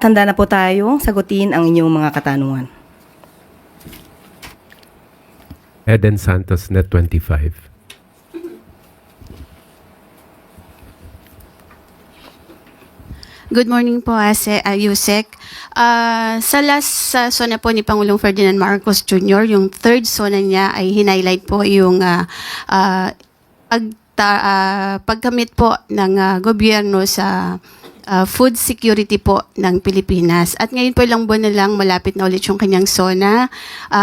Handa na po tayo sagutin ang inyong mga katanungan. Eden Santos, Net 25. Good morning po, Yusek. Sa last sona po ni Pangulong Ferdinand Marcos Jr., yung third sona niya ay hinighlight po yung pagkamit po ng gobyerno sa food security po ng Pilipinas. At ngayon po ilang buwan na lang malapit na ulit yung kanyang SONA.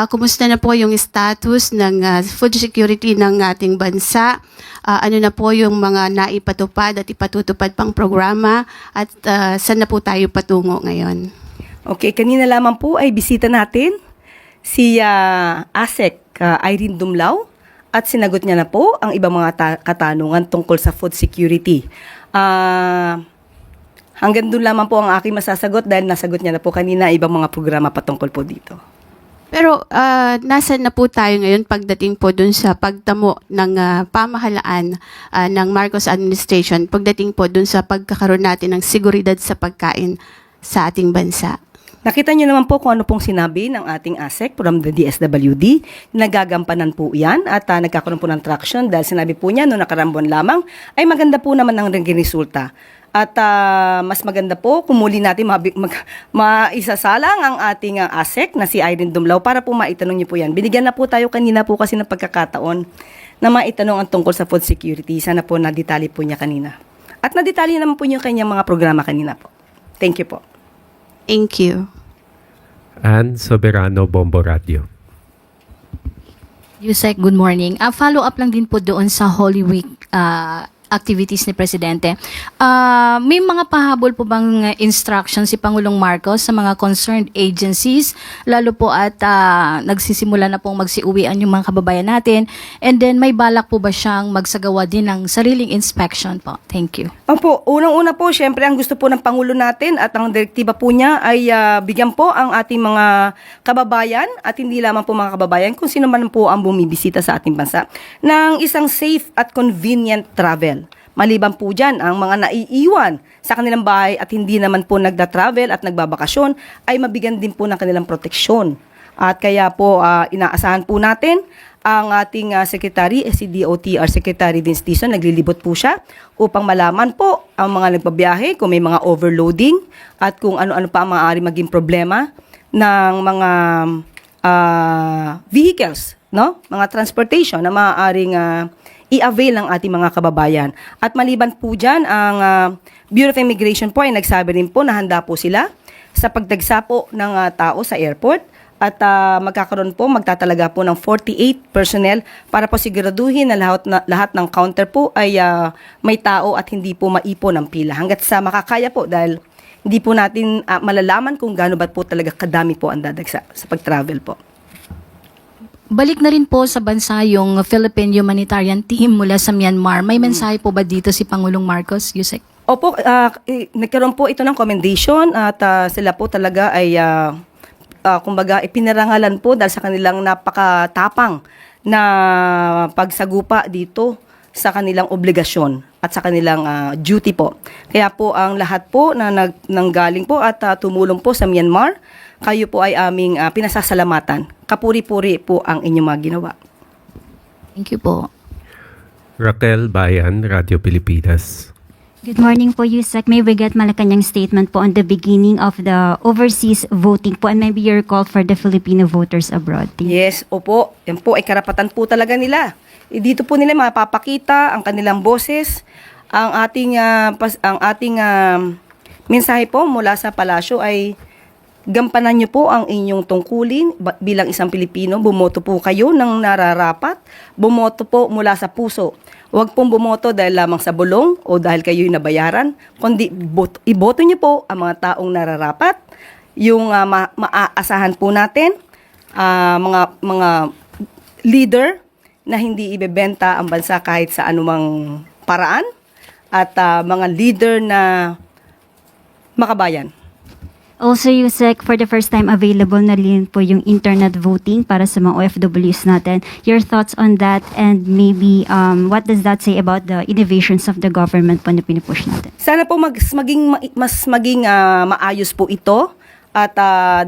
Kumusta na po yung status ng food security ng ating bansa? Ano na po yung mga naipatupad at ipatutupad pang programa? At saan na po tayo patungo ngayon? Okay, kanina lamang po ay bisita natin si ASEC Irene Dumlao at sinagot niya na po ang ibang mga katanungan tungkol sa food security. Hanggang doon lamang po ang aking masasagot dahil nasagot niya na po kanina ibang mga programa patungkol po dito. Pero nasaan na po tayo ngayon pagdating po dun sa pagtamo ng pamahalaan ng Marcos administration, pagdating po dun sa pagkakaroon natin ng seguridad sa pagkain sa ating bansa? Nakita niyo naman po kung ano pong sinabi ng ating ASEC from the DSWD. Nagagampanan po yan at nagkakaroon po ng traction dahil sinabi po niya noong nakarang buwan lamang ay maganda po naman ang naging resulta. At mas maganda po kung muli natin maisasalang ang ating ASEC na si Irene Dumlao para po maitanong niyo po yan. Binigyan na po tayo kanina po kasi ng pagkakataon na maitanong ang tungkol sa food security. Sana po nadetali po niya kanina. At nadetali naman po niyo kanyang mga programa kanina po. Thank you po. Thank you. Ann Soberano, Bombo Radio. Yusek, good morning. Follow up lang din po doon sa Holy Week activities ni Presidente. May mga pahabol po bang instructions si Pangulong Marcos sa mga concerned agencies, lalo po at nagsisimula na pong magsiuwian yung mga kababayan natin, and then may balak po ba siyang magsagawa din ng sariling inspection po? Thank you. Opo, unang-una po, syempre ang gusto po ng Pangulo natin at ang direktiba po niya ay bigyan po ang ating mga kababayan at hindi lamang po mga kababayan, kung sino man po ang bumibisita sa ating bansa, ng isang safe at convenient travel. Maliban po dyan, ang mga naiiwan sa kanilang bahay at hindi naman po nagda-travel at nagbabakasyon ay mabigyan din po ng kanilang proteksyon. At kaya po inaasahan po natin ang ating Secretary, si DOTR Secretary Vince Dizon, naglilibot po siya upang malaman po ang mga nagbabiyahe kung may mga overloading at kung ano-ano pa ang maaari maging problema ng mga vehicles, no? Mga transportation na maaaring i-avail ng ating mga kababayan. At maliban po dyan, ang Bureau of Immigration po ay nagsabi rin po na handa po sila sa pagdagsa po ng tao sa airport at magtatalaga po ng 48 personnel para po siguraduhin na lahat ng counter po ay may tao at hindi po maipon ang pila. Hanggat sa makakaya po dahil hindi po natin malalaman kung gaano ba po talaga kadami po ang dadagsa sa pag-travel po. Balik na rin po sa bansa yung Philippine Humanitarian Team mula sa Myanmar. May mensahe po ba dito si Pangulong Marcos, Yusek? Opo, nagkaroon po ito ng commendation at sila po talaga ay kumbaga ipinarangalan po dahil sa kanilang napakatapang na pagsagupa dito sa kanilang obligasyon at sa kanilang duty po. Kaya po ang lahat po na nanggaling po at tumulong po sa Myanmar, kayo po ay aming pinasasalamatan. Kapuri-puri po ang inyong mga ginawa. Thank you po. Raquel Bayan, Radio Pilipinas. Good morning po, Yusek. May we get Malacanang statement po on the beginning of the overseas voting po and maybe your call for the Filipino voters abroad. Yes, opo. Yan po ay karapatan po talaga nila. Dito po nila mapapakita ang kanilang boses, ang ating mensahe po mula sa palasyo ay gampanan niyo po ang inyong tungkulin bilang isang Pilipino. Bumoto po kayo ng nararapat. Bumoto po mula sa puso. Huwag pong bumoto dahil lamang sa bulong o dahil kayo'y nabayaran, kundi iboto niyo po ang mga taong nararapat, yung maaasahan po natin, mga leader na hindi ibebenta ang bansa kahit sa anumang paraan, at mga leader na makabayan. Also, Yusek, for the first time available na rin po yung internet voting para sa mga OFWs natin. Your thoughts on that and maybe what does that say about the innovations of the government po na pinupush natin? Sana po mas maging maayos po ito at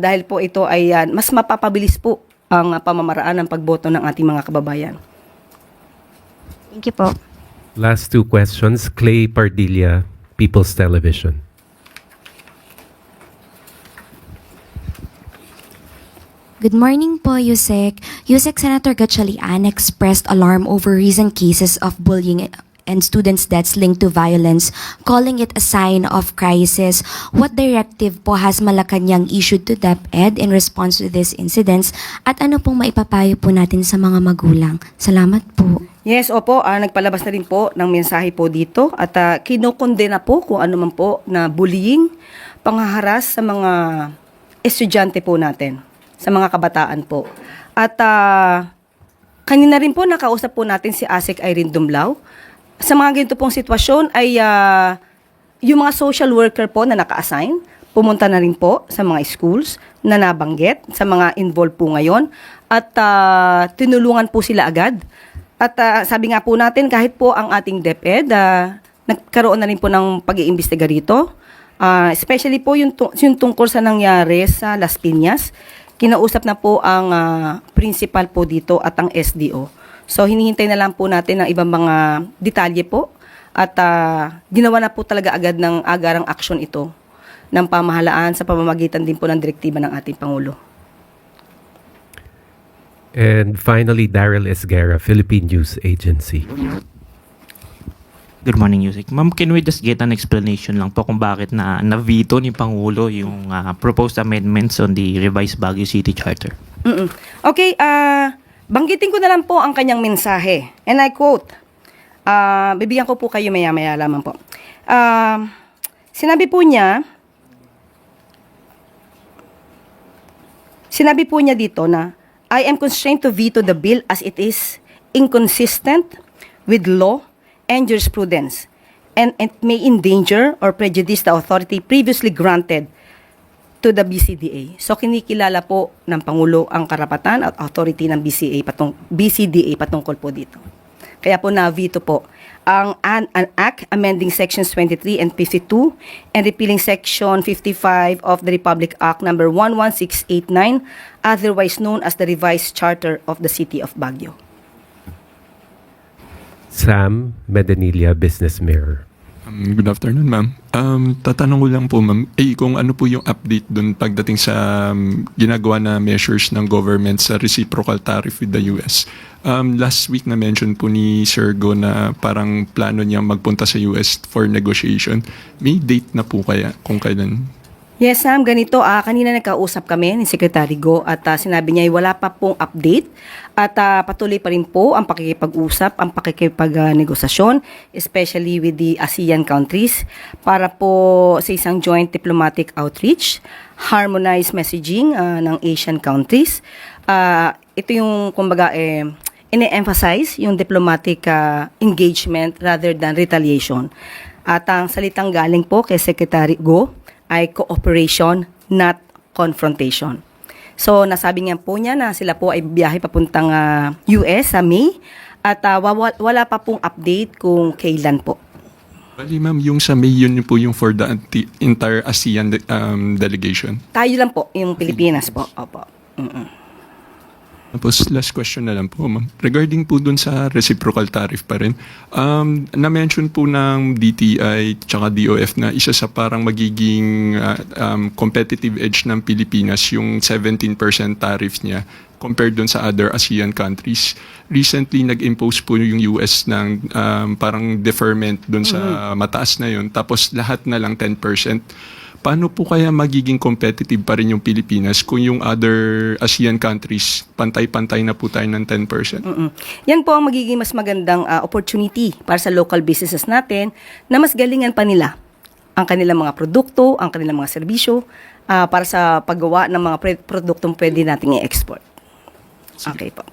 dahil po ito ay mas mapapabilis po ang pamamaraan ng pagboto ng ating mga kababayan. Thank you po. Last two questions. Clay Pardilla, People's Television. Good morning po, Yusek. Yusek, Senator Gatchalian expressed alarm over recent cases of bullying and students' deaths linked to violence, calling it a sign of crisis. What directive po has Malacanang issued to DepEd in response to these incidents? At ano pong maipapayo po natin sa mga magulang? Salamat po. Yes, opo, nagpalabas na rin po ng mensahe po dito at kinokondena po kung ano man po na bullying, panghaharas sa mga estudyante po natin, sa mga kabataan po. At kanina rin po nakausap po natin si ASEC Irene Dumlao. Sa mga ganito pong sitwasyon ay yung mga social worker po na naka-assign, pumunta na rin po sa mga schools na nabanggit, sa mga involved po ngayon at tinulungan po sila agad. At sabi nga po natin, kahit po ang ating DepEd, nagkaroon na rin po ng pag-iimbestiga rito. Especially po yung tungkol sa nangyari sa Las Piñas. Kinausap na po ang principal po dito at ang SDO. So hinihintay na lang po natin ng ibang mga detalye po. At ginawa na po talaga agad ng agarang aksyon ito ng pamahalaan sa pamamagitan din po ng direktiba ng ating Pangulo. And finally, Daryl Esguerra, Philippine News Agency. Good morning, Yusek. Ma'am, can we just get an explanation lang po kung bakit na-veto ni Pangulo yung proposed amendments on the revised Baguio City Charter? Okay, banggitin ko na lang po ang kanyang mensahe. And I quote, bibigyan ko po kayo maya-maya lamang po. Sinabi po niya dito na, I am constrained to veto the bill as it is inconsistent with law and jurisprudence, and it may endanger or prejudice the authority previously granted to the BCDA. So kinikilala po ng Pangulo ang karapatan at authority ng BCDA patungkol po dito. Kaya po na-veto po ang Act amending Sections 23 and 52 and repealing Section 55 of the Republic Act number 11689, otherwise known as the Revised Charter of the City of Baguio. Sam Medanilla, Business Mirror. Good afternoon, ma'am. Tatanong ko lang po, ma'am, kung ano po yung update dun pagdating sa ginagawa na measures ng government sa reciprocal tariff with the US. Last week na-mention po ni Sir Go na parang plano niyang magpunta sa US for negotiation. May date na po kaya kung kailan? Yes, Sam, ganito. Kanina nagkausap kami ni Secretary Go at sinabi niya ay wala pa pong update at patuloy pa rin po ang pakikipag-usap, ang pakikipag-negosasyon, especially with the ASEAN countries para po sa isang joint diplomatic outreach, harmonized messaging ng Asian countries. Ito yung, kumbaga, ine-emphasize yung diplomatic engagement rather than retaliation. At ang salitang galing po kay Secretary Go ay cooperation, not confrontation. So, nasabi nga po niya na sila po ay biyahe papuntang US sa May at wala pa pong update kung kailan po. Bali, ma'am, yung sa May, yun po yung for the entire ASEAN delegation. Tayo lang po, yung Pilipinas po. Opo. Tapos last question na lang po, ma'am. Regarding po dun sa reciprocal tariff pa rin, na-mention po ng DTI tsaka DOF na isa sa parang magiging competitive edge ng Pilipinas yung 17% tariff niya compared dun sa other ASEAN countries. Recently, nag-impose po yung US ng parang deferment dun sa mataas na yun. Tapos lahat na lang 10%. Paano po kaya magiging competitive pa rin yung Pilipinas kung yung other ASEAN countries, pantay-pantay na po tayo ng 10%? Yan po ang magiging mas magandang opportunity para sa local businesses natin na mas galingan pa nila ang kanilang mga produkto, ang kanilang mga serbisyo para sa paggawa ng mga produktong pwede nating i-export. Okay po.